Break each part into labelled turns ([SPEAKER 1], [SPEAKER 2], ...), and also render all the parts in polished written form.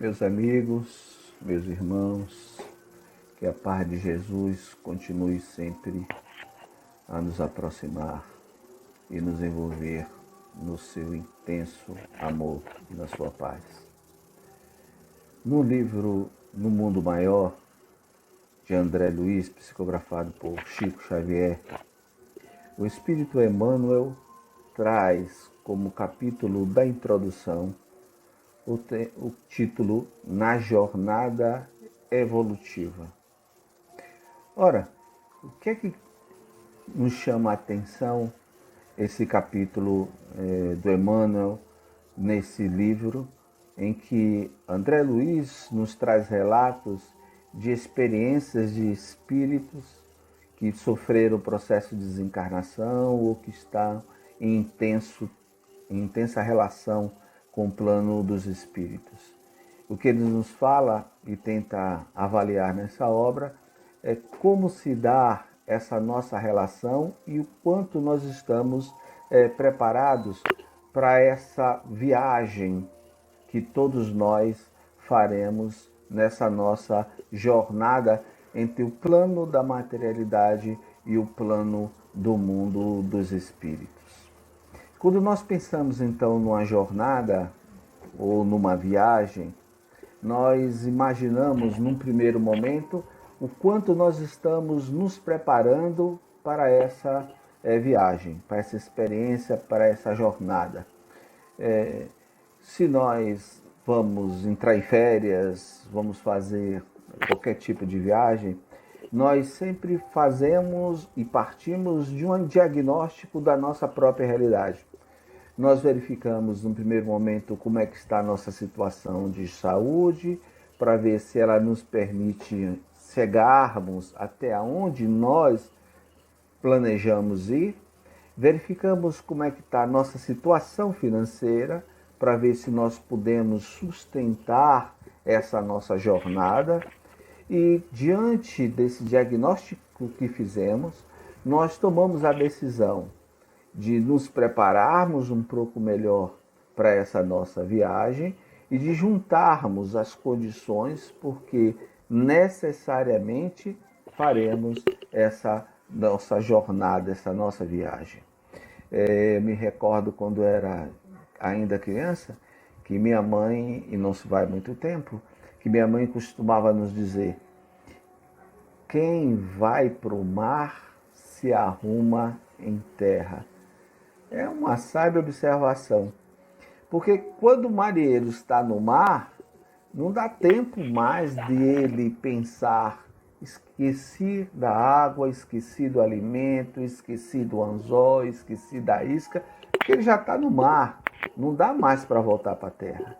[SPEAKER 1] Meus amigos, meus irmãos, que a paz de Jesus continue sempre a nos aproximar e nos envolver no seu intenso amor e na sua paz. No livro No Mundo Maior, de André Luiz, psicografado por Chico Xavier, o Espírito Emmanuel traz como capítulo da introdução o título Na Jornada Evolutiva. Ora, o que é que nos chama a atenção esse capítulo do Emmanuel nesse livro, em que André Luiz nos traz relatos de experiências de espíritos que sofreram o processo de desencarnação ou que estão em intensa relação com o plano dos espíritos. O que ele nos fala e tenta avaliar nessa obra é como se dá essa nossa relação e o quanto nós estamos preparados para essa viagem que todos nós faremos nessa nossa jornada entre o plano da materialidade e o plano do mundo dos espíritos. Quando nós pensamos então numa jornada ou numa viagem, nós imaginamos num primeiro momento o quanto nós estamos nos preparando para essa viagem, para essa experiência, para essa jornada. Se nós vamos entrar em férias, vamos fazer qualquer tipo de viagem, nós sempre fazemos e partimos de um diagnóstico da nossa própria realidade. Nós verificamos no primeiro momento como é que está a nossa situação de saúde, para ver se ela nos permite chegarmos até onde nós planejamos ir. Verificamos como é que está a nossa situação financeira, para ver se nós podemos sustentar essa nossa jornada. E diante desse diagnóstico que fizemos, nós tomamos a decisão de nos prepararmos um pouco melhor para essa nossa viagem e de juntarmos as condições, porque necessariamente faremos essa nossa jornada, essa nossa viagem. Me recordo quando era ainda criança, que minha mãe, e não se vai muito tempo, que minha mãe costumava nos dizer: quem vai para o mar se arruma em terra. É uma sábia observação, porque quando o marinheiro está no mar, não dá tempo mais de ele pensar: esqueci da água, esqueci do alimento, esqueci do anzol, esqueci da isca, porque ele já está no mar, não dá mais para voltar para a terra.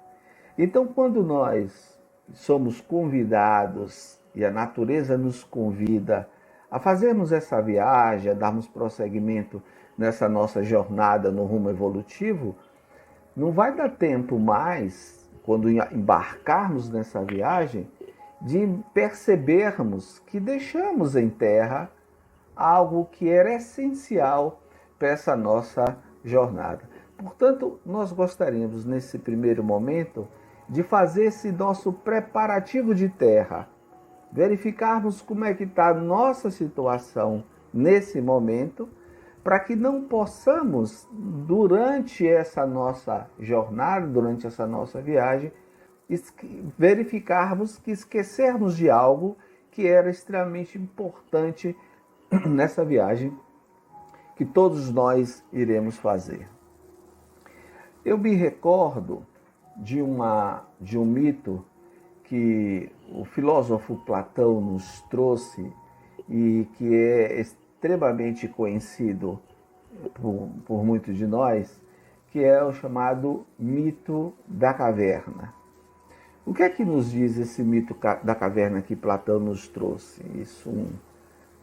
[SPEAKER 1] Então, quando nós somos convidados e a natureza nos convida a fazermos essa viagem, a darmos prosseguimento nessa nossa jornada no rumo evolutivo, não vai dar tempo mais, quando embarcarmos nessa viagem, de percebermos que deixamos em terra algo que era essencial para essa nossa jornada. Portanto, nós gostaríamos, nesse primeiro momento, de fazer esse nosso preparativo de terra, verificarmos como é que está a nossa situação nesse momento, para que não possamos, durante essa nossa jornada, durante essa nossa viagem, verificarmos que esquecermos de algo que era extremamente importante nessa viagem que todos nós iremos fazer. Eu me recordo de um mito que o filósofo Platão nos trouxe e que é extremamente conhecido por muitos de nós, que é o chamado mito da caverna. O que é que nos diz esse mito da caverna que Platão nos trouxe? Isso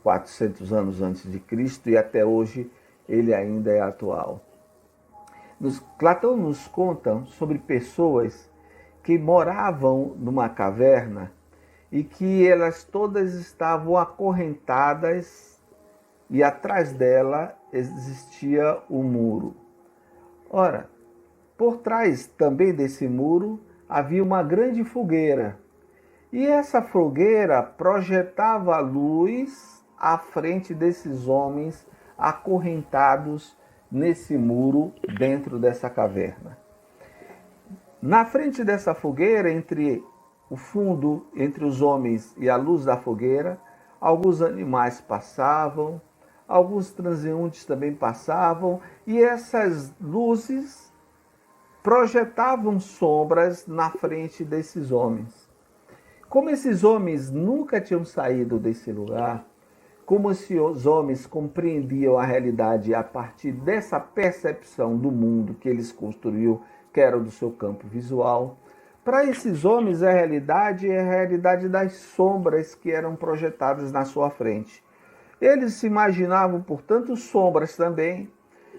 [SPEAKER 1] 400 anos antes de Cristo, e até hoje ele ainda é atual. Platão nos conta sobre pessoas que moravam numa caverna e que elas todas estavam acorrentadas e atrás dela existia o muro. Ora, por trás também desse muro havia uma grande fogueira. E essa fogueira projetava a luz à frente desses homens acorrentados nesse muro dentro dessa caverna. Na frente dessa fogueira, entre o fundo, entre os homens e a luz da fogueira, alguns animais passavam, alguns transeuntes também passavam, e essas luzes projetavam sombras na frente desses homens. Como esses homens nunca tinham saído desse lugar, como esses homens compreendiam a realidade a partir dessa percepção do mundo que eles construíram, que era do seu campo visual, para esses homens a realidade é a realidade das sombras que eram projetadas na sua frente. Eles se imaginavam, portanto, sombras também,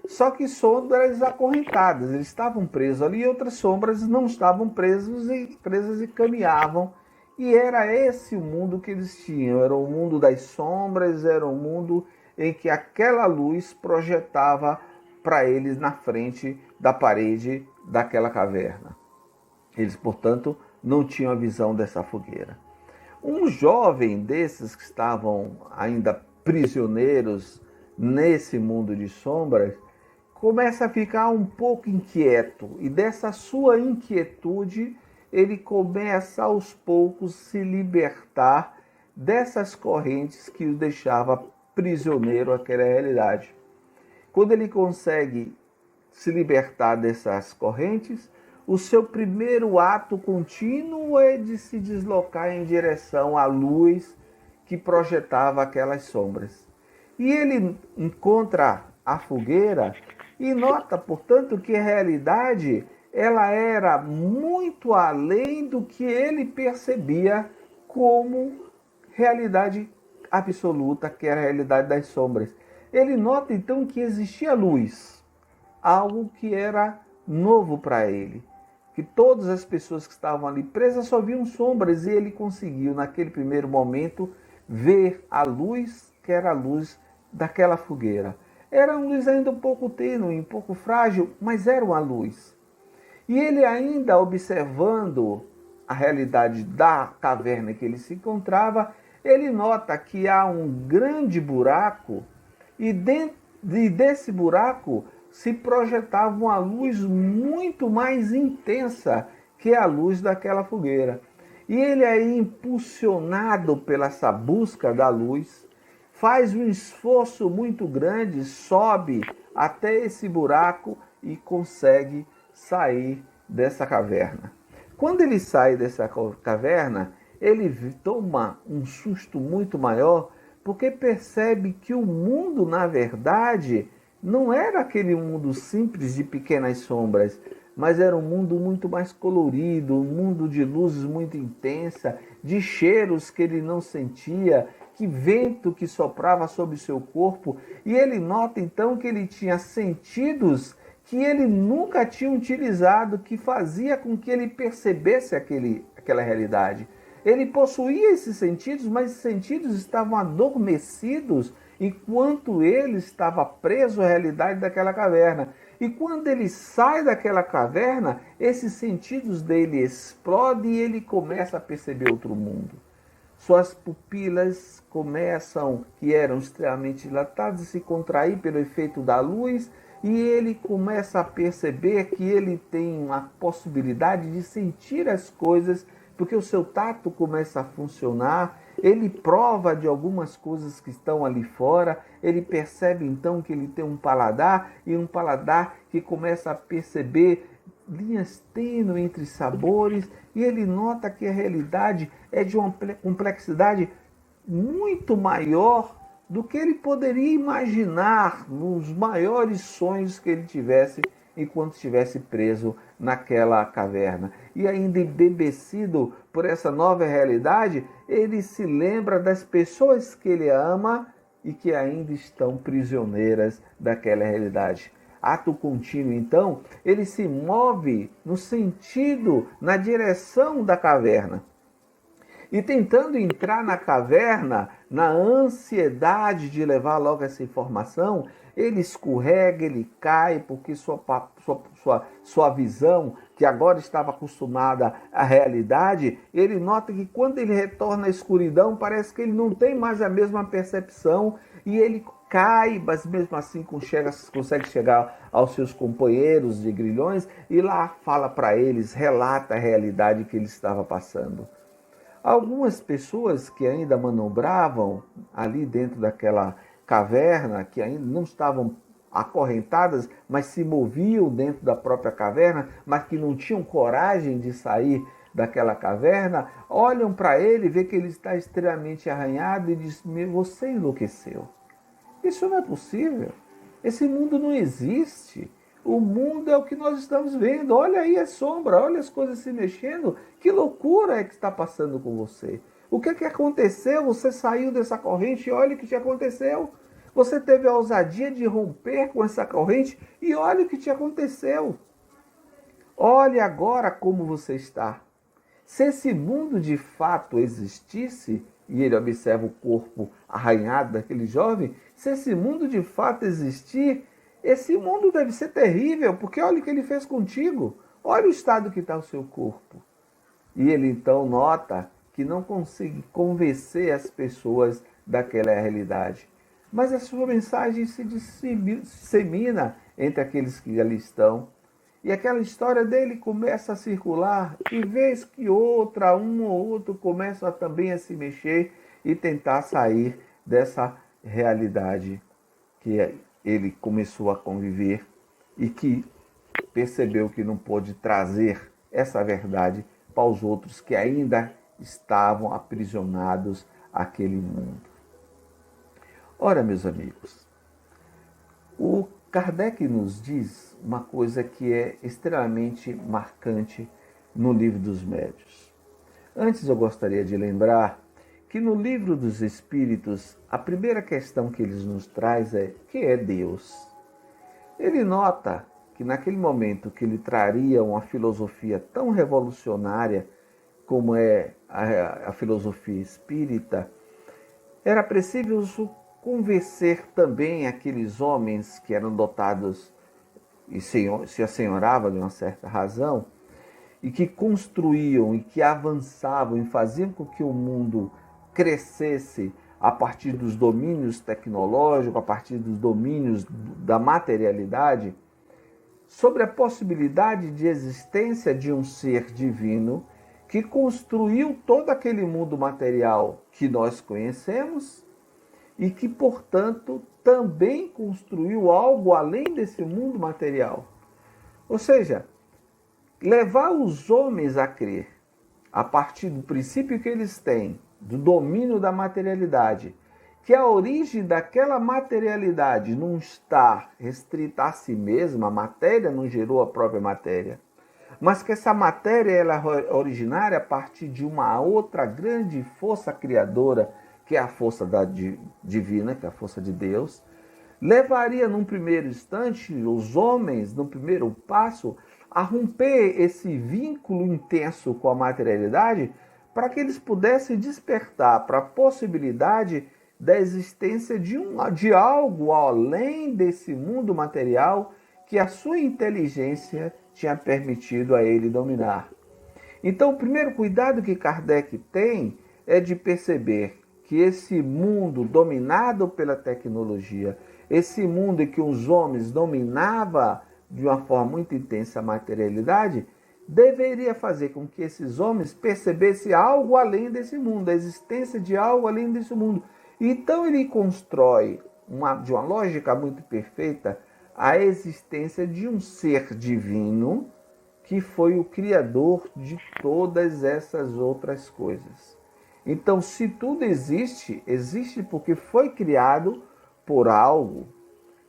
[SPEAKER 1] só que sombras acorrentadas. Eles estavam presos ali e outras sombras não estavam presas e caminhavam. E era esse o mundo que eles tinham. Era o mundo das sombras, era o mundo em que aquela luz projetava para eles na frente da parede daquela caverna. Eles, portanto, não tinham a visão dessa fogueira. Um jovem desses que estavam ainda prisioneiros nesse mundo de sombras, começa a ficar um pouco inquieto. E dessa sua inquietude, ele começa aos poucos se libertar dessas correntes que o deixava prisioneiro àquela realidade. Quando ele consegue se libertar dessas correntes, o seu primeiro ato contínuo é de se deslocar em direção à luz que projetava aquelas sombras. E ele encontra a fogueira e nota, portanto, que a realidade ela era muito além do que ele percebia como realidade absoluta, que era a realidade das sombras. Ele nota então que existia luz, algo que era novo para ele. Que todas as pessoas que estavam ali presas só viam sombras e ele conseguiu, naquele primeiro momento, ver a luz, que era a luz daquela fogueira. Era uma luz ainda um pouco tênue, um pouco frágil, mas era uma luz. E ele ainda observando a realidade da caverna que ele se encontrava, ele nota que há um grande buraco e dentro desse buraco se projetava uma luz muito mais intensa que a luz daquela fogueira. E ele aí, impulsionado pela essa busca da luz, faz um esforço muito grande, sobe até esse buraco e consegue sair dessa caverna. Quando ele sai dessa caverna, ele toma um susto muito maior, porque percebe que o mundo, na verdade, não era aquele mundo simples de pequenas sombras, mas era um mundo muito mais colorido, um mundo de luzes muito intensa, de cheiros que ele não sentia, que vento que soprava sobre seu corpo. E ele nota então que ele tinha sentidos que ele nunca tinha utilizado, que fazia com que ele percebesse aquela realidade. Ele possuía esses sentidos, mas esses sentidos estavam adormecidos enquanto ele estava preso à realidade daquela caverna. E quando ele sai daquela caverna, esses sentidos dele explodem e ele começa a perceber outro mundo. Suas pupilas começam, que eram extremamente dilatadas, a se contrair pelo efeito da luz, e ele começa a perceber que ele tem a possibilidade de sentir as coisas, porque o seu tato começa a funcionar, ele prova de algumas coisas que estão ali fora, ele percebe então que ele tem um paladar, e um paladar que começa a perceber linhas tênues entre sabores, e ele nota que a realidade é de uma complexidade muito maior do que ele poderia imaginar nos maiores sonhos que ele tivesse enquanto estivesse preso naquela caverna. E ainda embebecido por essa nova realidade, ele se lembra das pessoas que ele ama e que ainda estão prisioneiras daquela realidade. Ato contínuo, então, ele se move no sentido, na direção da caverna. E tentando entrar na caverna, na ansiedade de levar logo essa informação, ele escorrega, ele cai, porque sua visão, que agora estava acostumada à realidade, ele nota que quando ele retorna à escuridão, parece que ele não tem mais a mesma percepção e ele cai, mas mesmo assim consegue chegar aos seus companheiros de grilhões e lá fala para eles, relata a realidade que ele estava passando. Algumas pessoas que ainda manobravam ali dentro daquela caverna, que ainda não estavam acorrentadas, mas se moviam dentro da própria caverna, mas que não tinham coragem de sair daquela caverna, olham para ele, vê que ele está extremamente arranhado e dizem: você enlouqueceu. Isso não é possível. Esse mundo não existe. O mundo é o que nós estamos vendo. Olha aí a sombra, olha as coisas se mexendo. Que loucura é que está passando com você? O que é que aconteceu? Você saiu dessa corrente e olha o que te aconteceu. Você teve a ousadia de romper com essa corrente e olha o que te aconteceu. Olhe agora como você está. Se esse mundo de fato existisse, e ele observa o corpo arranhado daquele jovem, se esse mundo de fato existir, esse mundo deve ser terrível, porque olha o que ele fez contigo, olha o estado que está o seu corpo. E ele então nota que não consegue convencer as pessoas daquela realidade. Mas a sua mensagem se dissemina entre aqueles que ali estão. E aquela história dele começa a circular, e vez que outra, um ou outro começa também a se mexer e tentar sair dessa realidade que ele começou a conviver e que percebeu que não pôde trazer essa verdade para os outros que ainda estavam aprisionados àquele mundo. Ora, meus amigos, o Kardec nos diz uma coisa que é extremamente marcante no Livro dos Médiuns. Antes eu gostaria de lembrar que no Livro dos Espíritos, a primeira questão que ele nos traz é: que é Deus? Ele nota que naquele momento que ele traria uma filosofia tão revolucionária como é a filosofia espírita, era preciso convencer também aqueles homens que eram dotados e se assenhoravam de uma certa razão, e que construíam e que avançavam e faziam com que o mundo crescesse a partir dos domínios tecnológicos, a partir dos domínios da materialidade, sobre a possibilidade de existência de um ser divino que construiu todo aquele mundo material que nós conhecemos e que, portanto, também construiu algo além desse mundo material. Ou seja, levar os homens a crer, a partir do princípio que eles têm, do domínio da materialidade, que a origem daquela materialidade não está restrita a si mesma, a matéria não gerou a própria matéria, mas que essa matéria ela é originária a partir de uma outra grande força criadora, que é a força divina, que é a força de Deus, levaria num primeiro instante os homens, no primeiro passo, a romper esse vínculo intenso com a materialidade para que eles pudessem despertar para a possibilidade da existência de algo além desse mundo material que a sua inteligência tinha permitido a ele dominar. Então, o primeiro cuidado que Kardec tem é de perceber que esse mundo dominado pela tecnologia, esse mundo em que os homens dominavam de uma forma muito intensa a materialidade, deveria fazer com que esses homens percebessem algo além desse mundo, a existência de algo além desse mundo. Então ele constrói, de uma lógica muito perfeita, a existência de um ser divino que foi o criador de todas essas outras coisas. Então, se tudo existe, existe porque foi criado por algo.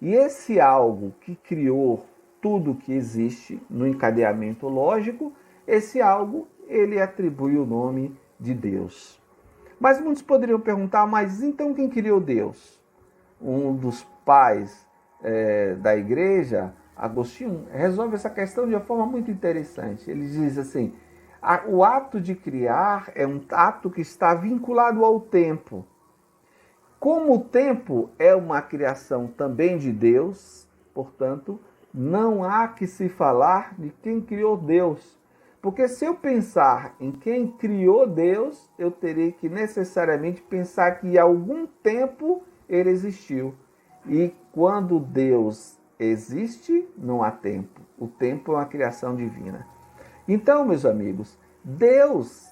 [SPEAKER 1] E esse algo que criou tudo que existe no encadeamento lógico, esse algo, ele atribui o nome de Deus. Mas muitos poderiam perguntar, mas então quem criou Deus? Um dos pais da igreja, Agostinho, resolve essa questão de uma forma muito interessante. Ele diz assim: o ato de criar é um ato que está vinculado ao tempo. Como o tempo é uma criação também de Deus, portanto, não há que se falar de quem criou Deus. Porque se eu pensar em quem criou Deus, eu terei que necessariamente pensar que há algum tempo ele existiu. E quando Deus existe, não há tempo. O tempo é uma criação divina. Então, meus amigos, Deus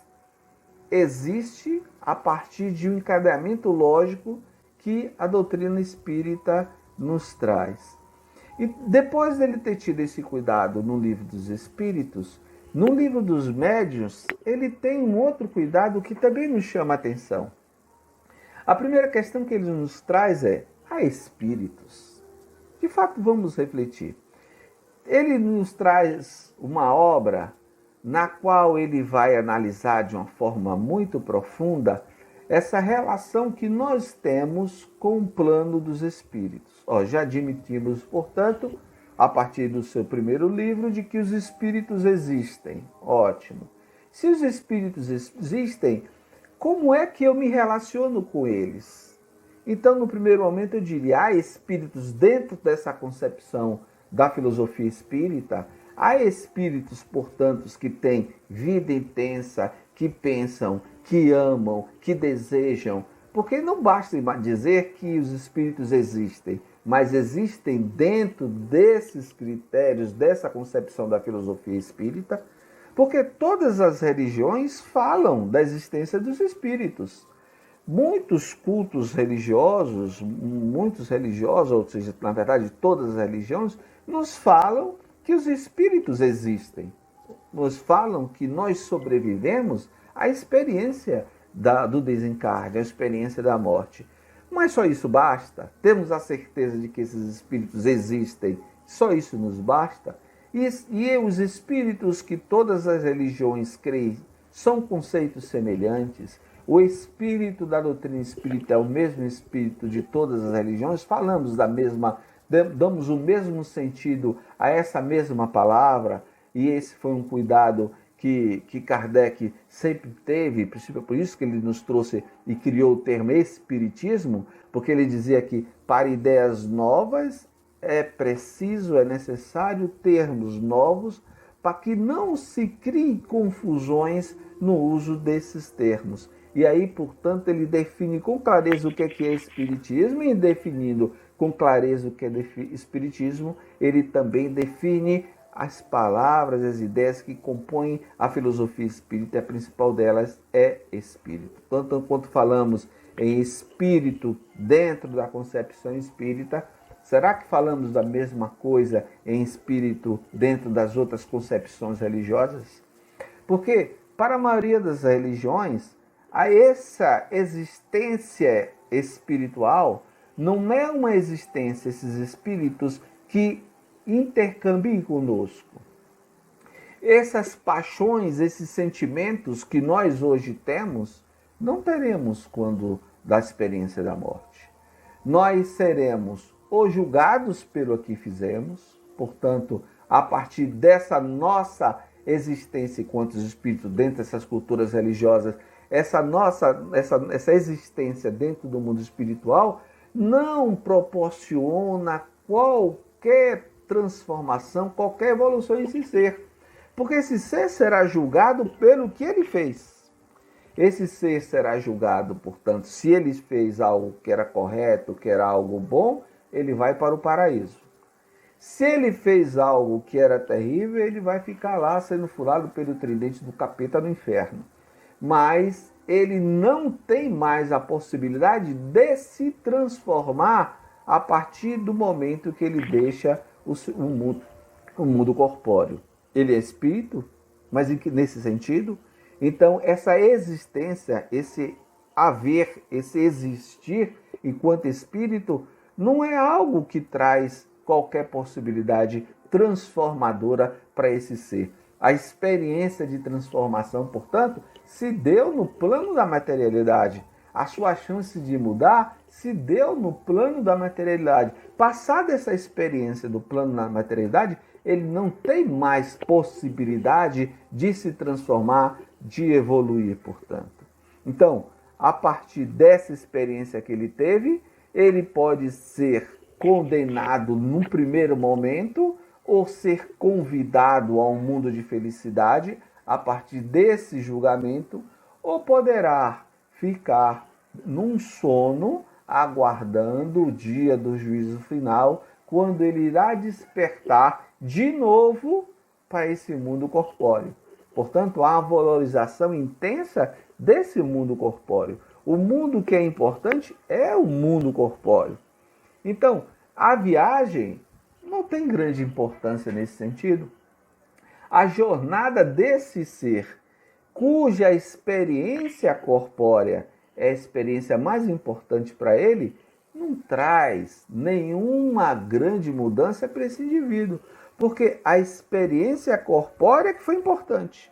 [SPEAKER 1] existe a partir de um encadeamento lógico que a doutrina espírita nos traz. E depois dele ter tido esse cuidado no livro dos Espíritos, no livro dos Médiuns, ele tem um outro cuidado que também nos chama a atenção. A primeira questão que ele nos traz é: há espíritos? De fato, vamos refletir. Ele nos traz uma obra na qual ele vai analisar de uma forma muito profunda essa relação que nós temos com o plano dos espíritos. Já admitimos, portanto, a partir do seu primeiro livro, de que os espíritos existem. Ótimo. Se os espíritos existem, como é que eu me relaciono com eles? Então, no primeiro momento, eu diria: há espíritos dentro dessa concepção da filosofia espírita. Há espíritos, portanto, que têm vida intensa, que pensam, que amam, que desejam. Porque não basta dizer que os espíritos existem, mas existem dentro desses critérios, dessa concepção da filosofia espírita, porque todas as religiões falam da existência dos espíritos. Muitos cultos religiosos, ou seja, na verdade todas as religiões, nos falam que os espíritos existem. Nos falam que nós sobrevivemos à experiência do desencarne, à experiência da morte. Mas só isso basta? Temos a certeza de que esses espíritos existem? Só isso nos basta? E os espíritos que todas as religiões creem são conceitos semelhantes? O espírito da doutrina espírita é o mesmo espírito de todas as religiões? Damos o mesmo sentido a essa mesma palavra? E esse foi um cuidado que Kardec sempre teve, por isso que ele nos trouxe e criou o termo espiritismo, porque ele dizia que para ideias novas é necessário termos novos para que não se criem confusões no uso desses termos. E aí, portanto, ele define com clareza o que é espiritismo, e definindo com clareza o que é espiritismo, ele também define as palavras, as ideias que compõem a filosofia espírita, e a principal delas é espírito. Tanto quanto falamos em espírito dentro da concepção espírita, será que falamos da mesma coisa em espírito dentro das outras concepções religiosas? Porque, para a maioria das religiões, essa existência espiritual não é uma existência, esses espíritos que intercambiem conosco. Essas paixões, esses sentimentos que nós hoje temos, não teremos quando da experiência da morte. Nós seremos ou julgados pelo que fizemos, portanto, a partir dessa nossa existência enquanto espírito dentro dessas culturas religiosas, essa existência dentro do mundo espiritual não proporciona qualquer transformação, qualquer evolução nesse ser. Porque esse ser será julgado pelo que ele fez. Esse ser será julgado, portanto, se ele fez algo que era correto, que era algo bom, ele vai para o paraíso. Se ele fez algo que era terrível, ele vai ficar lá sendo furado pelo tridente do capeta no inferno. Mas ele não tem mais a possibilidade de se transformar a partir do momento que ele deixa o mundo corpóreo. Ele é espírito, mas nesse sentido, então essa existência, esse haver, esse existir enquanto espírito, não é algo que traz qualquer possibilidade transformadora para esse ser. A experiência de transformação, portanto, se deu no plano da materialidade. A sua chance de mudar se deu no plano da materialidade. Passada essa experiência do plano da materialidade, ele não tem mais possibilidade de se transformar, de evoluir, portanto. Então, a partir dessa experiência que ele teve, ele pode ser condenado num primeiro momento ou ser convidado a um mundo de felicidade a partir desse julgamento, ou poderá ficar num sono aguardando o dia do juízo final, quando ele irá despertar de novo para esse mundo corpóreo. Portanto, há uma valorização intensa desse mundo corpóreo. O mundo que é importante é o mundo corpóreo. Então, a viagem não tem grande importância nesse sentido. A jornada desse ser, cuja experiência corpórea é a experiência mais importante para ele, não traz nenhuma grande mudança para esse indivíduo, porque a experiência corpórea que foi importante.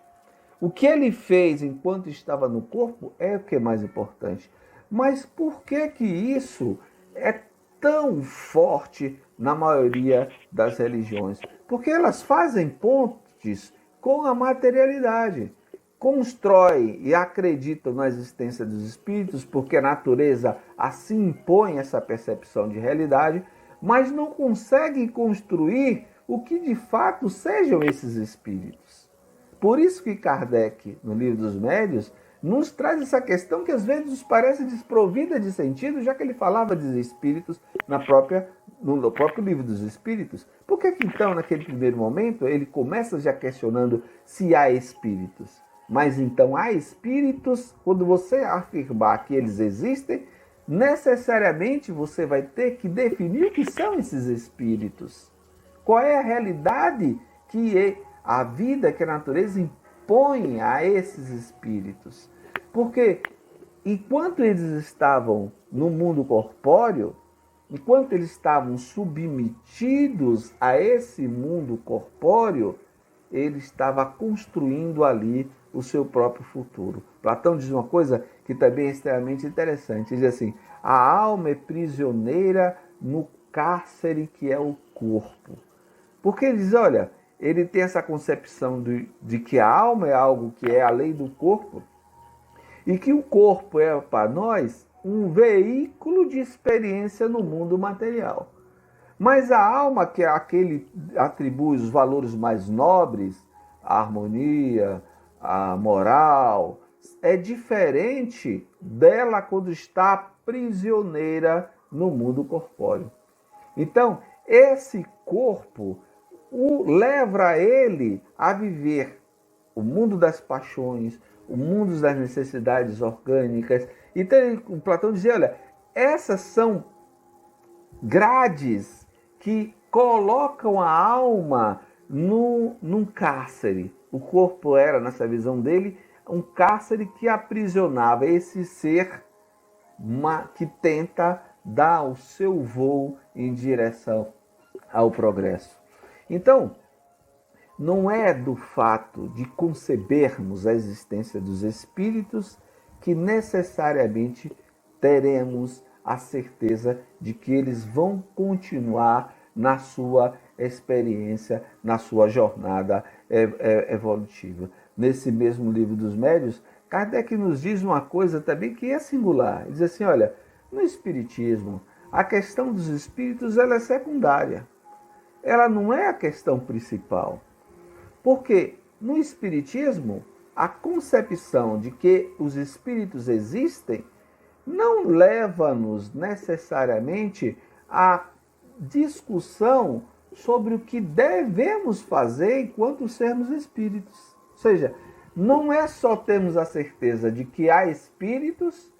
[SPEAKER 1] O que ele fez enquanto estava no corpo é o que é mais importante. Mas por que que isso é tão forte na maioria das religiões? Porque elas fazem pontes com a materialidade. Constroem e acreditam na existência dos espíritos, porque a natureza assim impõe essa percepção de realidade, mas não conseguem construir o que de fato sejam esses espíritos. Por isso que Kardec, no Livro dos Médiuns, nos traz essa questão que às vezes nos parece desprovida de sentido, já que ele falava de espíritos no próprio Livro dos Espíritos. Por que então, naquele primeiro momento, ele começa já questionando se há espíritos? Mas então há espíritos, quando você afirmar que eles existem, necessariamente você vai ter que definir o que são esses espíritos. Qual é a realidade que é a vida que a natureza impõe a esses espíritos? Porque enquanto eles estavam no mundo corpóreo, enquanto eles estavam submetidos a esse mundo corpóreo, ele estava construindo ali o seu próprio futuro. Platão diz uma coisa que também é extremamente interessante. Ele diz assim: a alma é prisioneira no cárcere que é o corpo. Porque ele diz, olha, ele tem essa concepção de que a alma é algo que é além do corpo e que o corpo é para nós um veículo de experiência no mundo material. Mas a alma, que é aquele atribui os valores mais nobres, a harmonia, a moral, é diferente dela quando está prisioneira no mundo corpóreo. Então, esse corpo o leva ele a viver o mundo das paixões, o mundo das necessidades orgânicas. Então, o Platão dizia, olha, essas são grades que colocam a alma num cárcere. O corpo era, nessa visão dele, um cárcere que aprisionava esse ser que tenta dar o seu voo em direção ao progresso. Então, não é do fato de concebermos a existência dos espíritos que necessariamente teremos a certeza de que eles vão continuar na sua experiência, na sua jornada evolutiva. Nesse mesmo Livro dos Médiuns, Kardec nos diz uma coisa também que é singular. Ele diz assim, olha, no Espiritismo, a questão dos espíritos ela é secundária. Ela não é a questão principal. Porque no Espiritismo, a concepção de que os espíritos existem não leva-nos necessariamente à discussão sobre o que devemos fazer enquanto sermos espíritos. Ou seja, não é só termos a certeza de que há espíritos,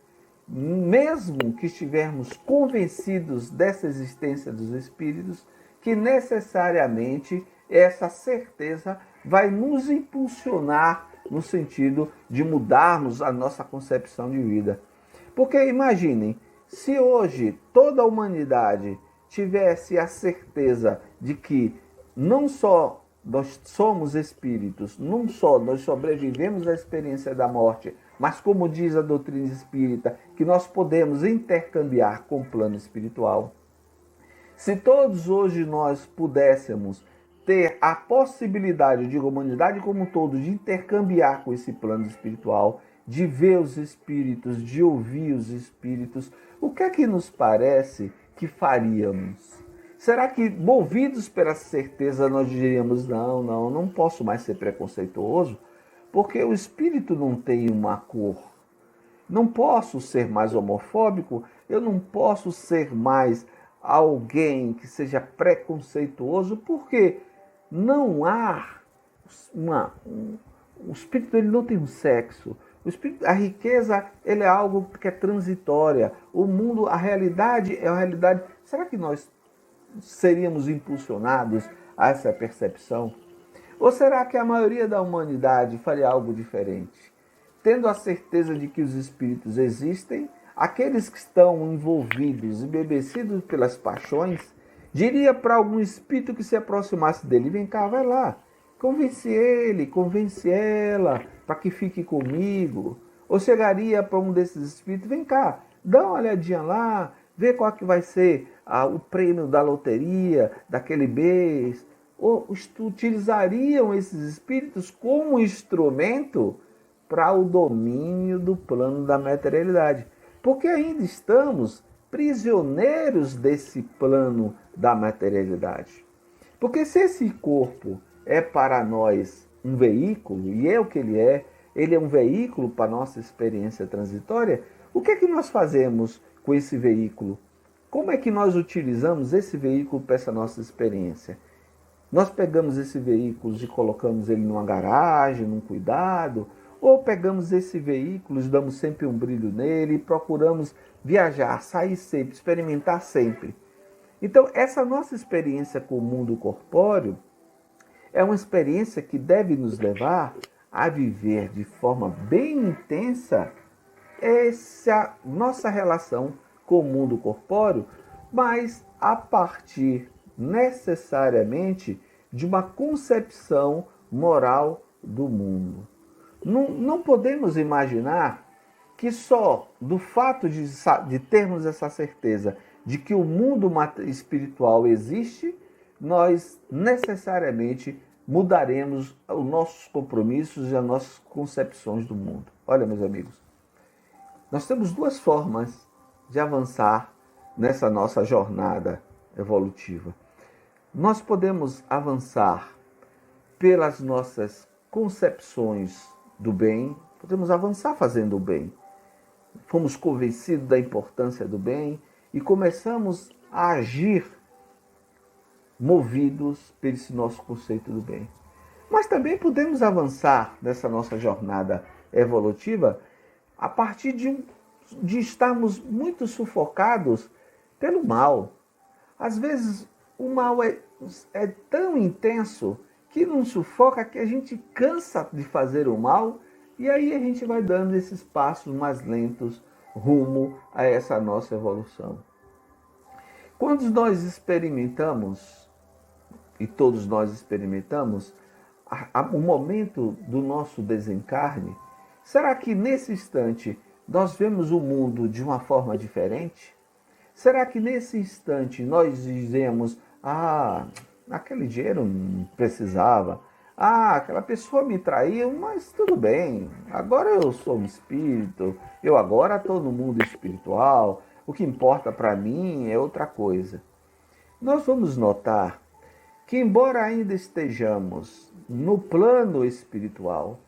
[SPEAKER 1] mesmo que estivermos convencidos dessa existência dos espíritos, que necessariamente essa certeza vai nos impulsionar no sentido de mudarmos a nossa concepção de vida. Porque imaginem, se hoje toda a humanidade tivesse a certeza de que não só nós somos espíritos, não só nós sobrevivemos à experiência da morte, mas como diz a doutrina espírita, que nós podemos intercambiar com o plano espiritual. Se todos hoje nós pudéssemos ter a possibilidade, eu digo, a humanidade como um todo, de intercambiar com esse plano espiritual, de ver os espíritos, de ouvir os espíritos, o que é que nos parece que faríamos? Será que, movidos pela certeza, nós diríamos, não posso mais ser preconceituoso, porque o espírito não tem uma cor. Não posso ser mais homofóbico, eu não posso ser mais alguém que seja preconceituoso, porque não há o espírito, ele não tem um sexo. O espírito, a riqueza, ele é algo que é transitória. O mundo, a realidade é a realidade. Será que nós seríamos impulsionados a essa percepção? Ou será que a maioria da humanidade faria algo diferente? Tendo a certeza de que os espíritos existem, aqueles que estão envolvidos, embebecidos pelas paixões, diria para algum espírito que se aproximasse dele: vem cá, vai lá, convence ele, convence ela, para que fique comigo. Ou chegaria para um desses espíritos: vem cá, dá uma olhadinha lá, vê qual que vai ser o prêmio da loteria daquele mês. Ou utilizariam esses espíritos como instrumento para o domínio do plano da materialidade. Porque ainda estamos prisioneiros desse plano da materialidade. Porque se esse corpo é para nós um veículo, e é o que ele é um veículo para a nossa experiência transitória, o que é que nós fazemos com esse veículo? Como é que nós utilizamos esse veículo para essa nossa experiência? Nós pegamos esse veículo e colocamos ele numa garagem, num cuidado, ou pegamos esse veículo e damos sempre um brilho nele e procuramos viajar, sair sempre, experimentar sempre. Então, essa nossa experiência com o mundo corpóreo é uma experiência que deve nos levar a viver de forma bem intensa essa nossa relação com o mundo corpóreo, mas a partir necessariamente de uma concepção moral do mundo. Não podemos imaginar que só do fato de termos essa certeza de que o mundo espiritual existe, nós necessariamente mudaremos os nossos compromissos e as nossas concepções do mundo. Olha, meus amigos, nós temos duas formas de avançar nessa nossa jornada evolutiva. Nós podemos avançar pelas nossas concepções do bem, podemos avançar fazendo o bem. Fomos convencidos da importância do bem e começamos a agir movidos por esse nosso conceito do bem. Mas também podemos avançar nessa nossa jornada evolutiva a partir de estarmos muito sufocados pelo mal. Às vezes o mal é tão intenso que nos sufoca que a gente cansa de fazer o mal e aí a gente vai dando esses passos mais lentos rumo a essa nossa evolução. Quando nós experimentamos, e todos nós experimentamos, o momento do nosso desencarne, será que nesse instante nós vemos o mundo de uma forma diferente? Será que nesse instante nós dizemos: aquele dinheiro não precisava, aquela pessoa me traiu, mas tudo bem, agora eu sou um espírito, eu agora estou no mundo espiritual, o que importa para mim é outra coisa. Nós vamos notar que, embora ainda estejamos no plano espiritual,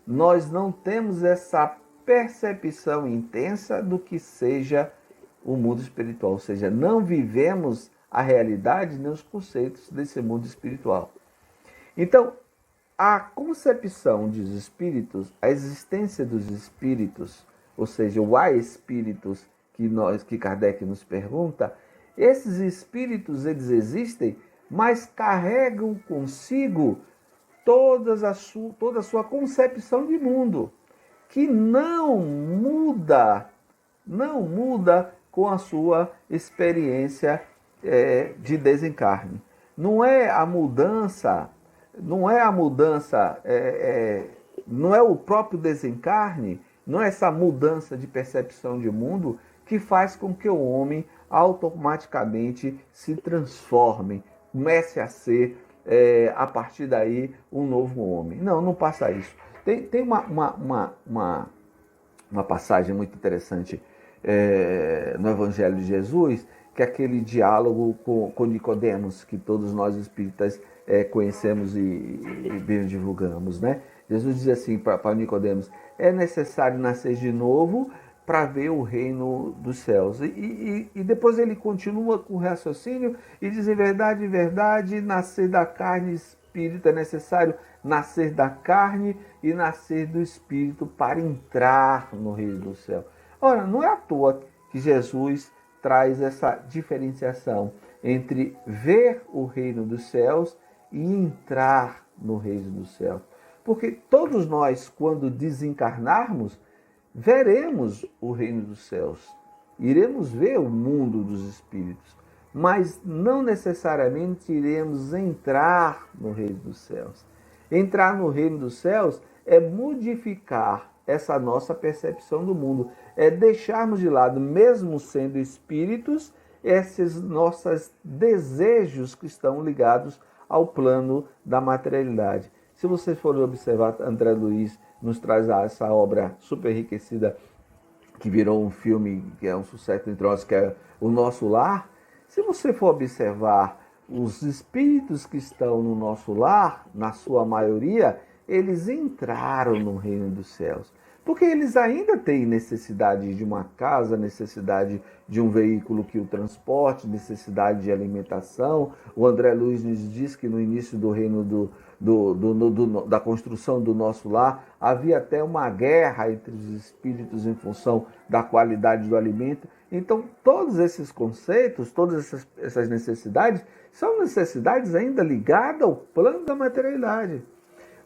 [SPEAKER 1] nós não temos essa percepção intensa do que seja o mundo espiritual, ou seja, não vivemos a realidade nem os conceitos desse mundo espiritual. Então, a concepção dos espíritos, a existência dos espíritos, ou seja, o há espíritos que Kardec nos pergunta, esses espíritos eles existem, mas carregam consigo toda a sua concepção de mundo, que não muda com a sua experiência de desencarne. Não é o próprio desencarne, não é essa mudança de percepção de mundo que faz com que o homem automaticamente se transforme, comece a ser a partir daí, um novo homem. Não, não passa isso. Tem uma passagem muito interessante no Evangelho de Jesus, que é aquele diálogo com Nicodemos, que todos nós espíritas conhecemos e bem divulgamos, né? Jesus diz assim para Nicodemos: é necessário nascer de novo para ver o reino dos céus. E depois ele continua com o raciocínio e diz: em verdade, nascer da carne e espírito é necessário nascer da carne e nascer do espírito para entrar no reino do céu. Ora, não é à toa que Jesus traz essa diferenciação entre ver o reino dos céus e entrar no reino dos céus. Porque todos nós, quando desencarnarmos, veremos o reino dos céus. Iremos ver o mundo dos espíritos, mas não necessariamente iremos entrar no reino dos céus. Entrar no reino dos céus é modificar essa nossa percepção do mundo, é deixarmos de lado, mesmo sendo espíritos, esses nossos desejos que estão ligados ao plano da materialidade. Se vocês forem observar, André Luiz nos traz essa obra super enriquecida, que virou um filme, que é um sucesso entre nós, que é O Nosso Lar. Se você for observar os espíritos que estão no nosso lar, na sua maioria, eles entraram no reino dos céus. Porque eles ainda têm necessidade de uma casa, necessidade de um veículo que o transporte, necessidade de alimentação. O André Luiz nos diz que no início do reino da construção do nosso lar, havia até uma guerra entre os espíritos em função da qualidade do alimento. Então, todos esses conceitos, todas essas necessidades, são necessidades ainda ligadas ao plano da materialidade.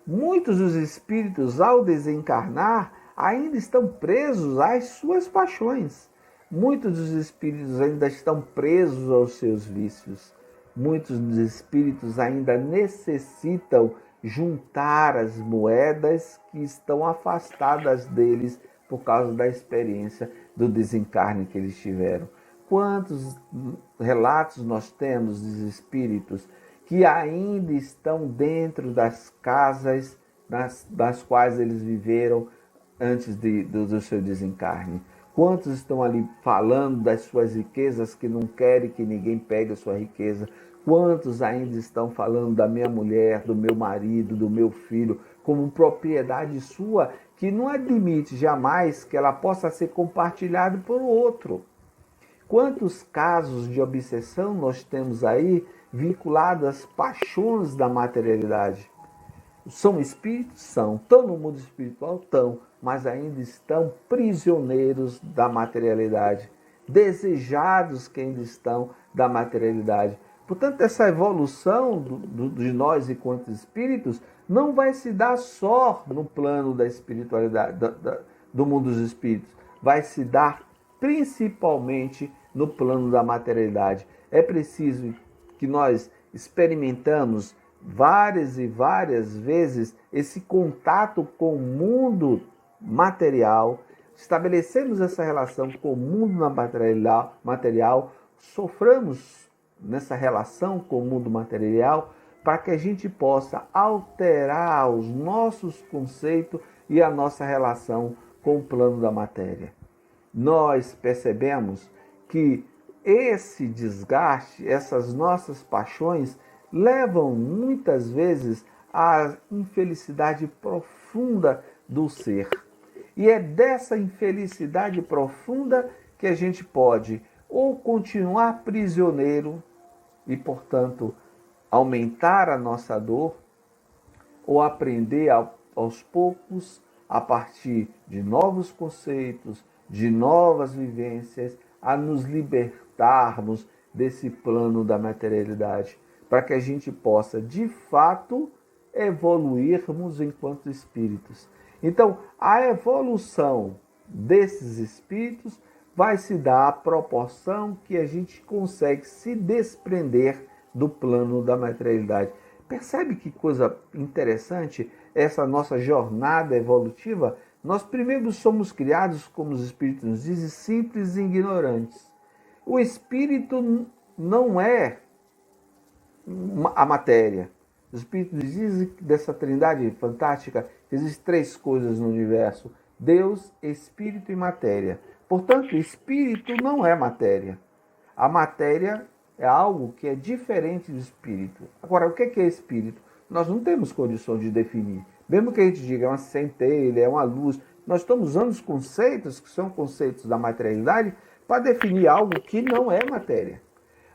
[SPEAKER 1] Muitos dos espíritos, ao desencarnar, ainda estão presos às suas paixões. Muitos dos espíritos ainda estão presos aos seus vícios. Muitos dos espíritos ainda necessitam juntar as moedas que estão afastadas deles por causa da experiência do desencarne que eles tiveram. Quantos relatos nós temos de espíritos que ainda estão dentro das casas das quais eles viveram antes do seu desencarne? Quantos estão ali falando das suas riquezas que não querem que ninguém pegue a sua riqueza? Quantos ainda estão falando da minha mulher, do meu marido, do meu filho, como propriedade sua, que não admite jamais que ela possa ser compartilhada por outro? Quantos casos de obsessão nós temos aí vinculados às paixões da materialidade? São espíritos? São. Estão no mundo espiritual? Estão. Mas ainda estão prisioneiros da materialidade. Desejados que ainda estão da materialidade. Portanto, essa evolução de nós enquanto espíritos não vai se dar só no plano da espiritualidade, do mundo dos espíritos. Vai se dar principalmente no plano da materialidade. É preciso que nós experimentamos várias e várias vezes esse contato com o mundo material, estabelecemos essa relação com o mundo material, soframos nessa relação com o mundo material para que a gente possa alterar os nossos conceitos e a nossa relação com o plano da matéria. Nós percebemos que esse desgaste, essas nossas paixões, levam muitas vezes à infelicidade profunda do ser. E é dessa infelicidade profunda que a gente pode ou continuar prisioneiro e, portanto, aumentar a nossa dor, ou aprender aos poucos, a partir de novos conceitos, de novas vivências, a nos libertarmos desse plano da materialidade, para que a gente possa, de fato, evoluirmos enquanto espíritos. Então, a evolução desses espíritos vai se dar à proporção que a gente consegue se desprender do plano da materialidade. Percebe que coisa interessante essa nossa jornada evolutiva? Nós primeiro somos criados, como os espíritos nos dizem, simples e ignorantes. O espírito não é a matéria. Os espíritos dizem dessa trindade fantástica, existem três coisas no universo: Deus, espírito e matéria. Portanto, espírito não é matéria. A matéria é algo que é diferente do espírito. Agora, o que é espírito? Nós não temos condição de definir. Mesmo que a gente diga é uma centelha, é uma luz, nós estamos usando os conceitos, que são conceitos da materialidade, para definir algo que não é matéria.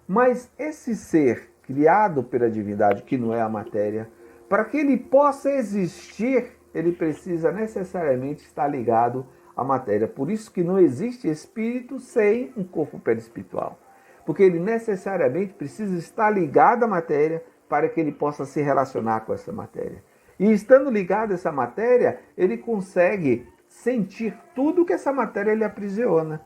[SPEAKER 1] Mas esse ser criado pela divindade, que não é a matéria, para que ele possa existir, ele precisa necessariamente estar ligado à matéria. Por isso que não existe espírito sem um corpo perispiritual. Porque ele necessariamente precisa estar ligado à matéria para que ele possa se relacionar com essa matéria. E estando ligado a essa matéria, ele consegue sentir tudo que essa matéria lhe aprisiona,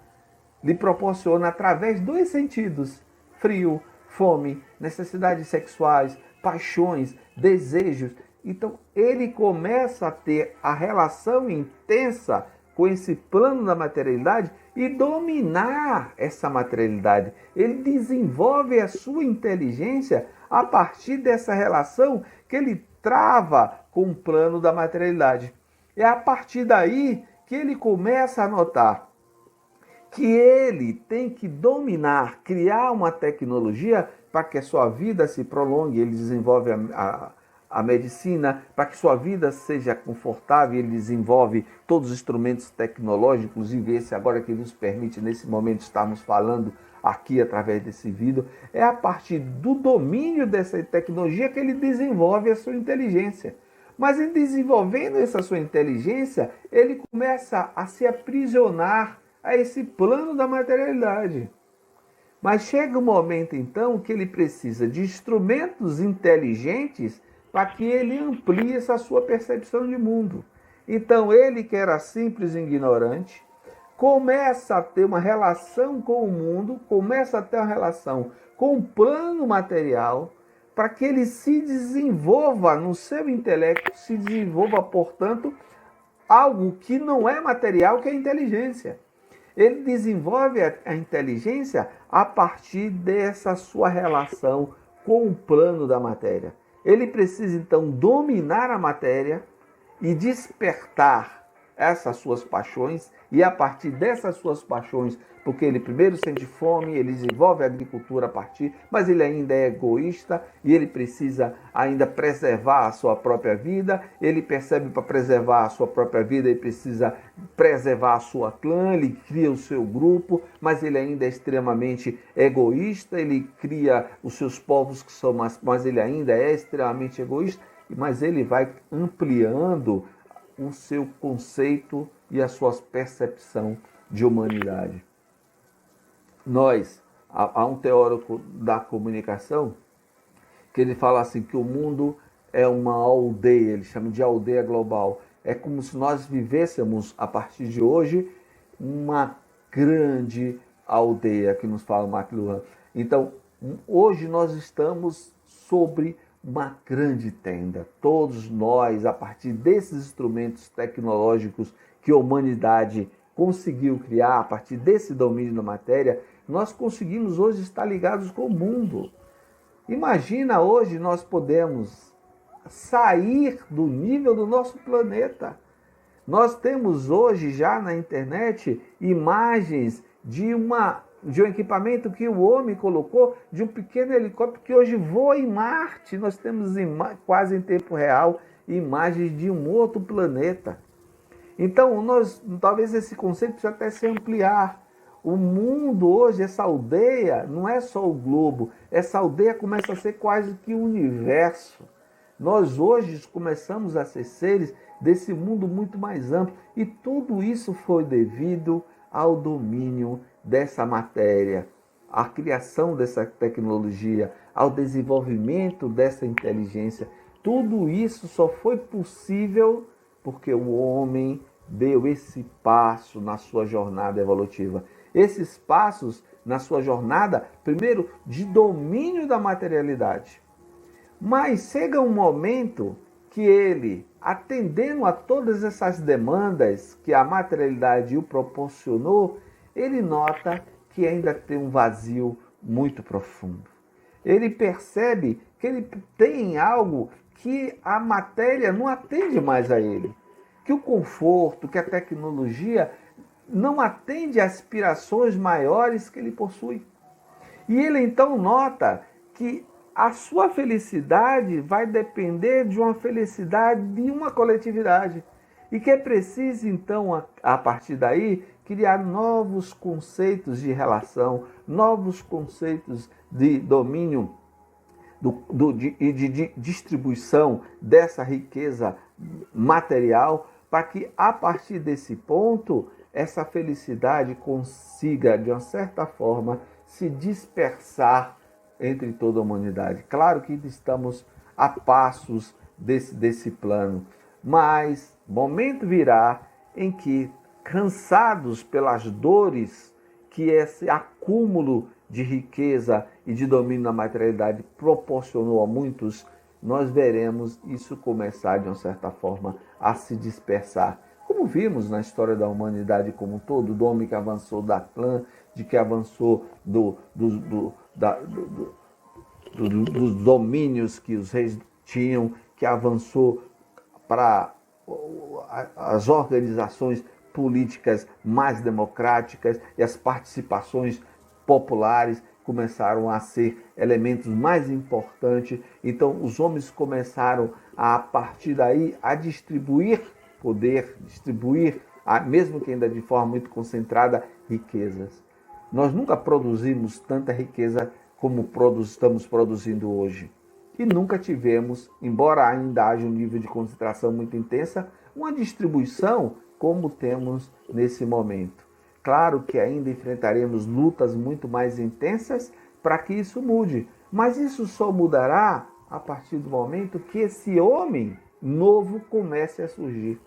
[SPEAKER 1] lhe proporciona através dos sentidos: frio, fome, necessidades sexuais, paixões, desejos. Então ele começa a ter a relação intensa com esse plano da materialidade e dominar essa materialidade. Ele desenvolve a sua inteligência a partir dessa relação que ele trava com o plano da materialidade. É a partir daí que ele começa a notar que ele tem que dominar, criar uma tecnologia para que a sua vida se prolongue. Ele desenvolve a medicina, para que sua vida seja confortável, ele desenvolve todos os instrumentos tecnológicos, inclusive esse agora que nos permite nesse momento estarmos falando aqui através desse vídeo. É a partir do domínio dessa tecnologia que ele desenvolve a sua inteligência. Mas em desenvolvendo essa sua inteligência, ele começa a se aprisionar a esse plano da materialidade. Mas chega um momento então que ele precisa de instrumentos inteligentes para que ele amplie essa sua percepção de mundo. Então ele, que era simples e ignorante, começa a ter uma relação com o mundo, começa a ter uma relação com o plano material, para que ele se desenvolva no seu intelecto, se desenvolva, portanto, algo que não é material, que é a inteligência. Ele desenvolve a inteligência a partir dessa sua relação com o plano da matéria. Ele precisa, então, dominar a matéria e despertar essas suas paixões, e a partir dessas suas paixões, porque ele primeiro sente fome, ele desenvolve a agricultura a partir, mas ele ainda é egoísta e ele precisa ainda preservar a sua própria vida. Ele percebe para preservar a sua própria vida, ele precisa preservar a sua clã, ele cria o seu grupo, mas ele ainda é extremamente egoísta, ele cria os seus povos que são mas ele ainda é extremamente egoísta, mas ele vai ampliando o seu conceito e a sua percepção de humanidade. Há um teórico da comunicação que ele fala assim que o mundo é uma aldeia, ele chama de aldeia global. É como se nós vivêssemos, a partir de hoje, uma grande aldeia, que nos fala McLuhan. Então, hoje nós estamos sobre uma grande tenda. Todos nós, a partir desses instrumentos tecnológicos que a humanidade conseguiu criar, a partir desse domínio da matéria, nós conseguimos hoje estar ligados com o mundo. Imagina hoje nós podemos sair do nível do nosso planeta. Nós temos hoje já na internet imagens de um equipamento que o homem colocou, de um pequeno helicóptero que hoje voa em Marte. Nós temos quase em tempo real imagens de um outro planeta. Então, talvez esse conceito precisa até se ampliar. O mundo hoje, essa aldeia, não é só o globo. Essa aldeia começa a ser quase que o universo. Nós hoje começamos a ser seres desse mundo muito mais amplo. E tudo isso foi devido ao domínio dessa matéria, à criação dessa tecnologia, ao desenvolvimento dessa inteligência. Tudo isso só foi possível porque o homem deu esse passo na sua jornada evolutiva. Esses passos na sua jornada, primeiro, de domínio da materialidade. Mas chega um momento que ele, atendendo a todas essas demandas que a materialidade o proporcionou, ele nota que ainda tem um vazio muito profundo. Ele percebe que ele tem algo que a matéria não atende mais a ele. Que o conforto, que a tecnologia não atende às aspirações maiores que ele possui. E ele então nota que a sua felicidade vai depender de uma felicidade de uma coletividade. E que é preciso, então, a partir daí, criar novos conceitos de relação, novos conceitos de domínio e de distribuição dessa riqueza material, para que, a partir desse ponto, essa felicidade consiga, de uma certa forma, se dispersar entre toda a humanidade. Claro que estamos a passos desse plano, mas momento virá em que, cansados pelas dores que esse acúmulo de riqueza e de domínio da materialidade proporcionou a muitos, nós veremos isso começar, de uma certa forma, a se dispersar. Como vimos na história da humanidade como um todo, do homem que avançou da clã, de que avançou dos domínios que os reis tinham, que avançou para as organizações políticas mais democráticas e as participações populares começaram a ser elementos mais importantes. Então, os homens começaram, a partir daí, a distribuir poder, mesmo que ainda de forma muito concentrada, riquezas. Nós nunca produzimos tanta riqueza como estamos produzindo hoje. E nunca tivemos, embora ainda haja um nível de concentração muito intensa, uma distribuição como temos nesse momento. Claro que ainda enfrentaremos lutas muito mais intensas para que isso mude, mas isso só mudará a partir do momento que esse homem novo comece a surgir.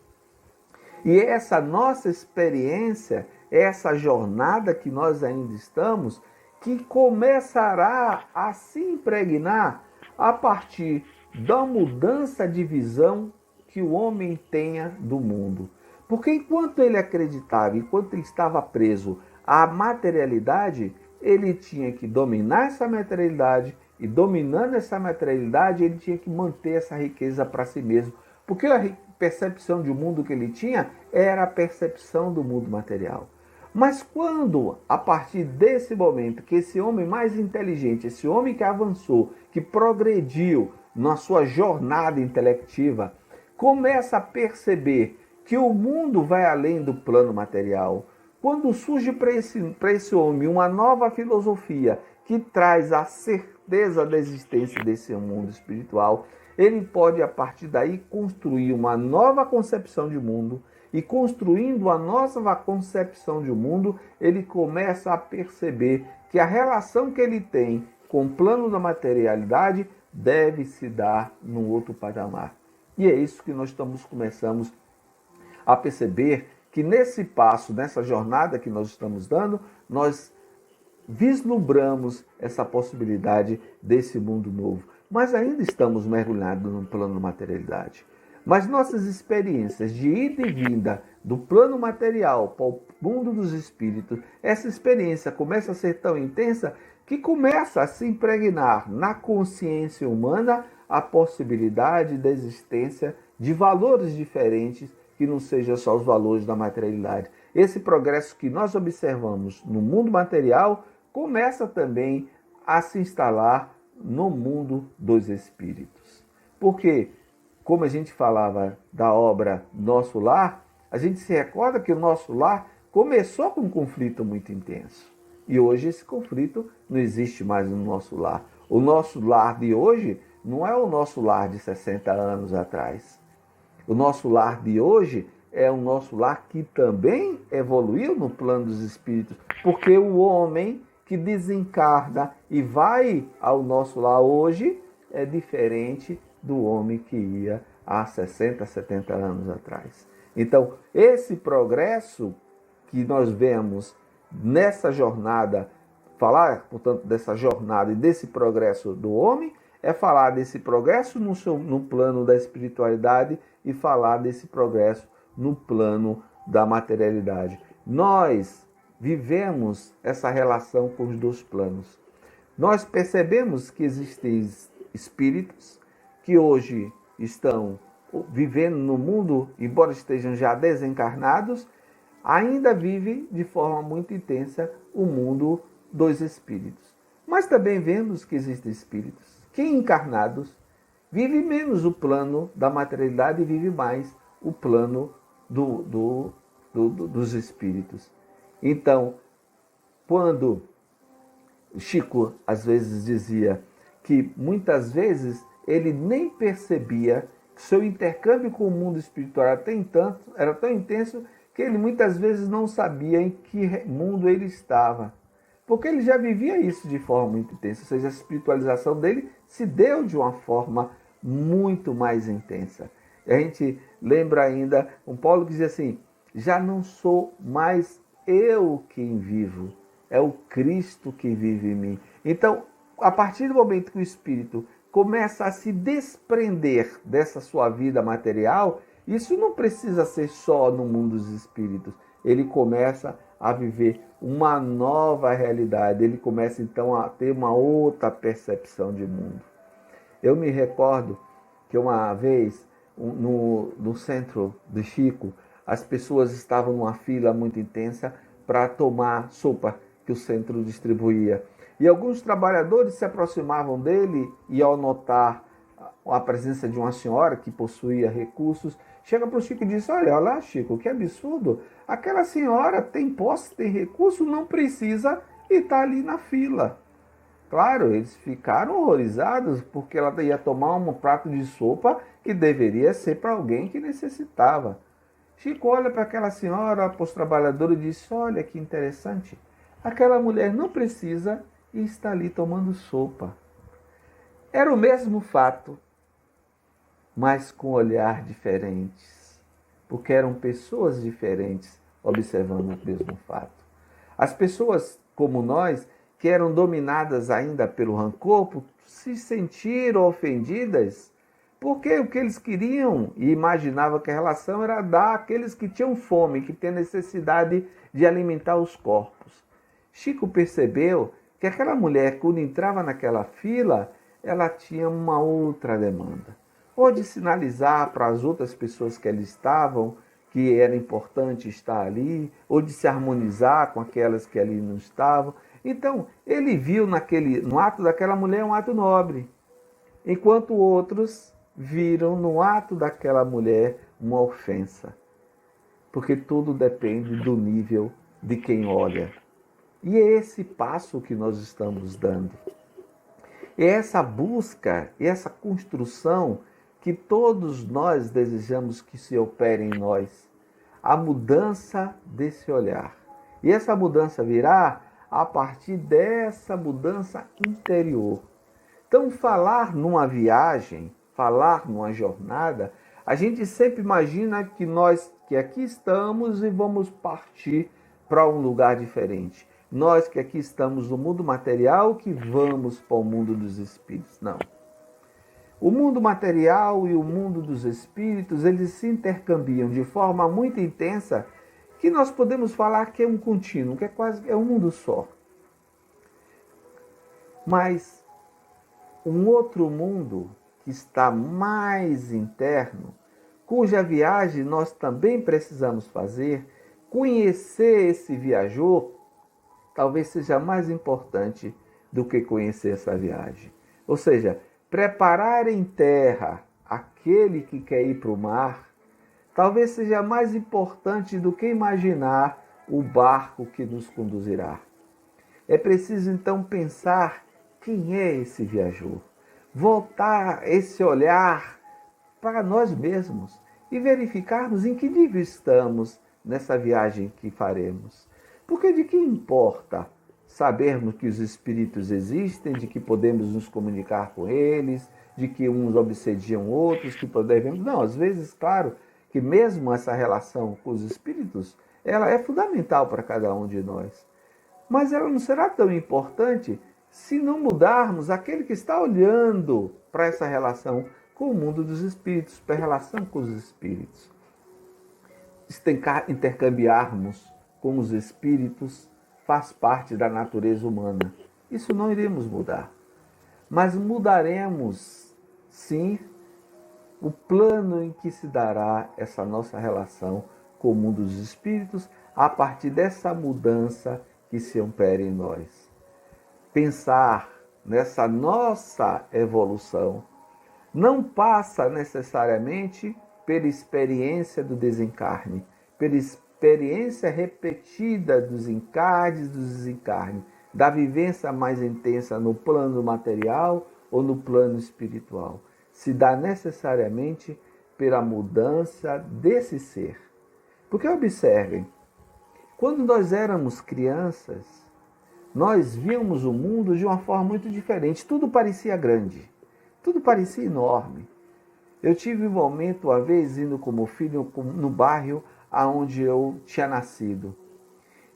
[SPEAKER 1] E essa nossa experiência, essa jornada que nós ainda estamos, que começará a se impregnar a partir da mudança de visão que o homem tenha do mundo. Porque enquanto ele acreditava, enquanto ele estava preso à materialidade, ele tinha que dominar essa materialidade, e dominando essa materialidade, ele tinha que manter essa riqueza para si mesmo. Porque a percepção de mundo que ele tinha era a percepção do mundo material. Mas quando, a partir desse momento, que esse homem mais inteligente, esse homem que avançou, que progrediu na sua jornada intelectiva, começa a perceber que o mundo vai além do plano material, quando surge para esse homem uma nova filosofia que traz a certeza da existência desse mundo espiritual, ele pode, a partir daí, construir uma nova concepção de mundo. E construindo a nova concepção de mundo, ele começa a perceber que a relação que ele tem com o plano da materialidade deve se dar num outro patamar. E é isso que nós começamos a perceber, que nesse passo, nessa jornada que nós estamos dando, nós vislumbramos essa possibilidade desse mundo novo. Mas ainda estamos mergulhados no plano da materialidade. Mas nossas experiências de ida e vinda do plano material para o mundo dos espíritos, essa experiência começa a ser tão intensa que começa a se impregnar na consciência humana a possibilidade da existência de valores diferentes que não sejam só os valores da materialidade. Esse progresso que nós observamos no mundo material começa também a se instalar no mundo dos espíritos. Porque, como a gente falava da obra Nosso Lar, a gente se recorda que o nosso lar começou com um conflito muito intenso. E hoje esse conflito não existe mais no nosso lar. O nosso lar de hoje não é o nosso lar de 60 anos atrás. O nosso lar de hoje é o nosso lar que também evoluiu no plano dos espíritos, porque o homem que desencarna e vai ao nosso lar hoje é diferente do homem que ia há 60, 70 anos atrás. Então, esse progresso que nós vemos nessa jornada, falar, portanto, dessa jornada e desse progresso do homem, é falar desse progresso no plano da espiritualidade e falar desse progresso no plano da materialidade. Nós vivemos essa relação com os dois planos. Nós percebemos que existem espíritos que hoje estão vivendo no mundo, embora estejam já desencarnados, ainda vive de forma muito intensa o mundo dos espíritos. Mas também vemos que existem espíritos que, encarnados, vivem menos o plano da materialidade e vivem mais o plano dos espíritos. Então, quando Chico às vezes dizia que muitas vezes ele nem percebia que seu intercâmbio com o mundo espiritual era tão intenso que ele muitas vezes não sabia em que mundo ele estava. Porque ele já vivia isso de forma muito intensa, ou seja, a espiritualização dele se deu de uma forma muito mais intensa. E a gente lembra ainda um Paulo que dizia assim: já não sou mais eu quem vivo, é o Cristo que vive em mim. Então, a partir do momento que o espírito começa a se desprender dessa sua vida material, isso não precisa ser só no mundo dos espíritos. Ele começa a viver uma nova realidade, ele começa então a ter uma outra percepção de mundo. Eu me recordo que uma vez, no centro de Chico, as pessoas estavam numa fila muito intensa para tomar sopa que o centro distribuía. E alguns trabalhadores se aproximavam dele e, ao notar a presença de uma senhora que possuía recursos, chega para o Chico e diz: olha lá, Chico, que absurdo. Aquela senhora tem posse, tem recurso, não precisa e está ali na fila. Claro, eles ficaram horrorizados porque ela ia tomar um prato de sopa que deveria ser para alguém que necessitava. Chico olha para aquela senhora, para os trabalhadores e diz: olha que interessante, aquela mulher não precisa e está ali tomando sopa. Era o mesmo fato, mas com olhar diferentes, porque eram pessoas diferentes observando o mesmo fato. As pessoas como nós, que eram dominadas ainda pelo rancor, se sentiram ofendidas, porque o que eles queriam e imaginavam que a relação era dar àqueles que tinham fome, que têm necessidade de alimentar os corpos. Chico percebeu que aquela mulher, quando entrava naquela fila, ela tinha uma outra demanda. Ou de sinalizar para as outras pessoas que ali estavam que era importante estar ali, ou de se harmonizar com aquelas que ali não estavam. Então, ele viu no ato daquela mulher um ato nobre, enquanto outros viram no ato daquela mulher uma ofensa. Porque tudo depende do nível de quem olha. E é esse passo que nós estamos dando. É essa busca, essa construção que todos nós desejamos que se opere em nós. A mudança desse olhar. E essa mudança virá a partir dessa mudança interior. Então, falar numa viagem, falar numa jornada, a gente sempre imagina que aqui estamos e vamos partir para um lugar diferente. Nós que aqui estamos no mundo material, que vamos para o mundo dos espíritos. Não. O mundo material e o mundo dos espíritos, eles se intercambiam de forma muito intensa, que nós podemos falar que é um contínuo, que é um mundo só. Mas um outro mundo que está mais interno, cuja viagem nós também precisamos fazer, conhecer esse viajor, talvez seja mais importante do que conhecer essa viagem. Ou seja, preparar em terra aquele que quer ir para o mar, talvez seja mais importante do que imaginar o barco que nos conduzirá. É preciso então pensar quem é esse viajor, voltar esse olhar para nós mesmos e verificarmos em que nível estamos nessa viagem que faremos. Porque de que importa sabermos que os espíritos existem, de que podemos nos comunicar com eles, de que uns obsediam outros, que podemos... Não, às vezes, claro, que mesmo essa relação com os espíritos, ela é fundamental para cada um de nós. Mas ela não será tão importante se não mudarmos aquele que está olhando para essa relação com o mundo dos espíritos, para a relação com os espíritos. Intercambiarmos com os espíritos faz parte da natureza humana. Isso não iremos mudar. mas mudaremos, sim, o plano em que se dará essa nossa relação com o mundo dos espíritos a partir dessa mudança que se opera em nós. Pensar nessa nossa evolução não passa necessariamente pela experiência do desencarne, pela experiência repetida dos encarnes, dos desencarnes, da vivência mais intensa no plano material ou no plano espiritual. Se dá necessariamente pela mudança desse ser. Porque observem, quando nós éramos crianças, nós víamos o mundo de uma forma muito diferente. Tudo parecia grande, tudo parecia enorme. Eu tive um momento, uma vez, indo como filho no bairro onde eu tinha nascido.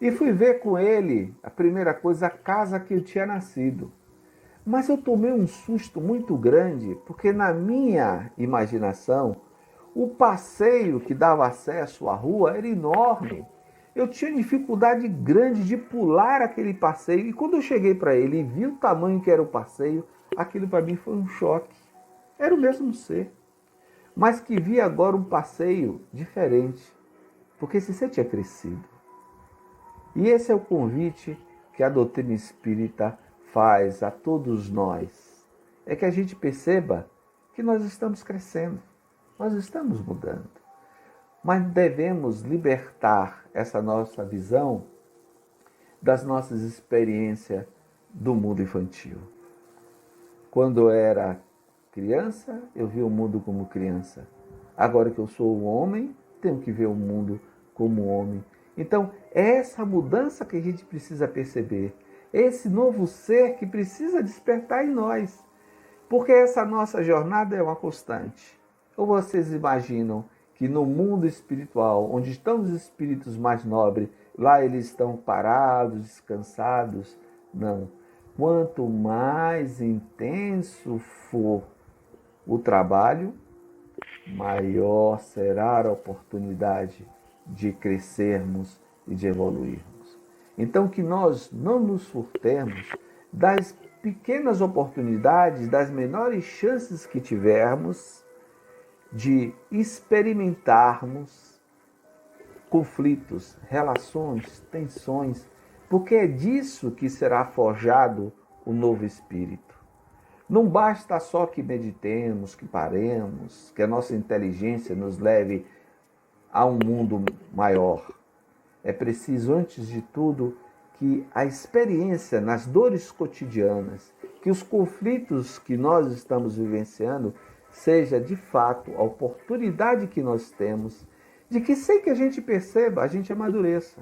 [SPEAKER 1] E fui ver com ele, a primeira coisa, a casa que eu tinha nascido. Mas eu tomei um susto muito grande, porque na minha imaginação, o passeio que dava acesso à rua era enorme. Eu tinha dificuldade grande de pular aquele passeio. E quando eu cheguei para ele e vi o tamanho que era o passeio, aquilo para mim foi um choque. Era o mesmo ser, mas que vi agora um passeio diferente, porque esse ser tinha crescido. E esse é o convite que a doutrina espírita faz a todos nós. É que a gente perceba que nós estamos crescendo, nós estamos mudando. Mas devemos libertar essa nossa visão das nossas experiências do mundo infantil. Quando eu era criança, eu vi o mundo como criança. Agora que eu sou um homem, tenho que ver o mundo como homem. Então, é essa mudança que a gente precisa perceber. Esse novo ser que precisa despertar em nós. Porque essa nossa jornada é uma constante. Ou vocês imaginam que no mundo espiritual, onde estão os espíritos mais nobres, lá eles estão parados, descansados? Não. Quanto mais intenso for o trabalho, maior será a oportunidade de crescermos e de evoluirmos. Então, que nós não nos furtemos das pequenas oportunidades, das menores chances que tivermos de experimentarmos conflitos, relações, tensões, porque é disso que será forjado o novo espírito. Não basta só que meditemos, que paremos, que a nossa inteligência nos leve a um mundo maior. É preciso, antes de tudo, que a experiência nas dores cotidianas, que os conflitos que nós estamos vivenciando, seja de fato a oportunidade que nós temos de que, sem que a gente perceba, a gente amadureça.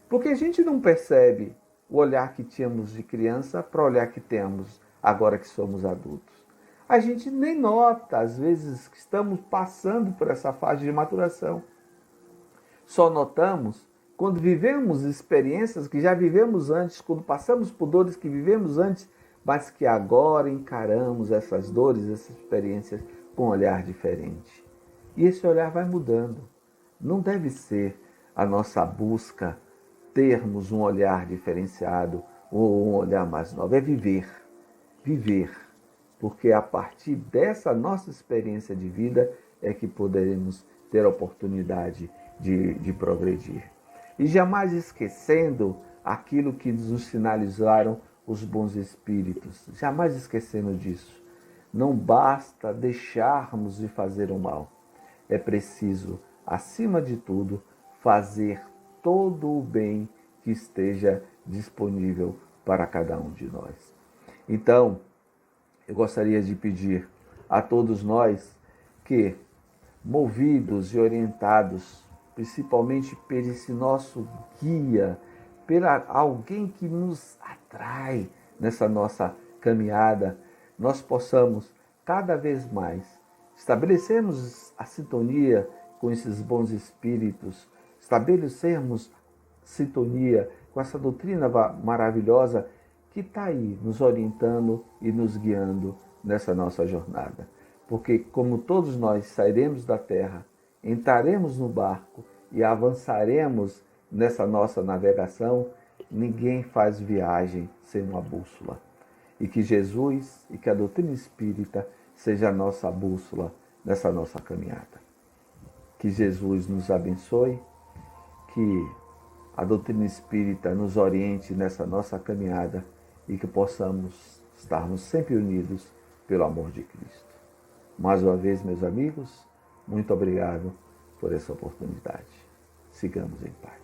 [SPEAKER 1] Porque a gente não percebe o olhar que tínhamos de criança para o olhar que temos agora que somos adultos. A gente nem nota, às vezes, que estamos passando por essa fase de maturação. Só notamos quando vivemos experiências que já vivemos antes, quando passamos por dores que vivemos antes, mas que agora encaramos essas dores, essas experiências com um olhar diferente. E esse olhar vai mudando. Não deve ser a nossa busca termos um olhar diferenciado ou um olhar mais novo. É viver. Viver. Porque a partir dessa nossa experiência de vida é que poderemos ter a oportunidade de progredir. E jamais esquecendo aquilo que nos sinalizaram os bons espíritos. Jamais esquecendo disso. Não basta deixarmos de fazer o mal. É preciso, acima de tudo, fazer todo o bem que esteja disponível para cada um de nós. Então, eu gostaria de pedir a todos nós que, movidos e orientados, principalmente por esse nosso guia, por alguém que nos atrai nessa nossa caminhada, nós possamos cada vez mais estabelecermos a sintonia com esses bons espíritos, estabelecermos sintonia com essa doutrina maravilhosa que está aí nos orientando e nos guiando nessa nossa jornada. Porque, como todos nós sairemos da terra, entraremos no barco e avançaremos nessa nossa navegação, ninguém faz viagem sem uma bússola. e que Jesus e que a doutrina espírita seja a nossa bússola nessa nossa caminhada. Que Jesus nos abençoe, que a doutrina espírita nos oriente nessa nossa caminhada e que possamos estarmos sempre unidos pelo amor de Cristo. Mais uma vez, meus amigos, muito obrigado por essa oportunidade. Sigamos em paz.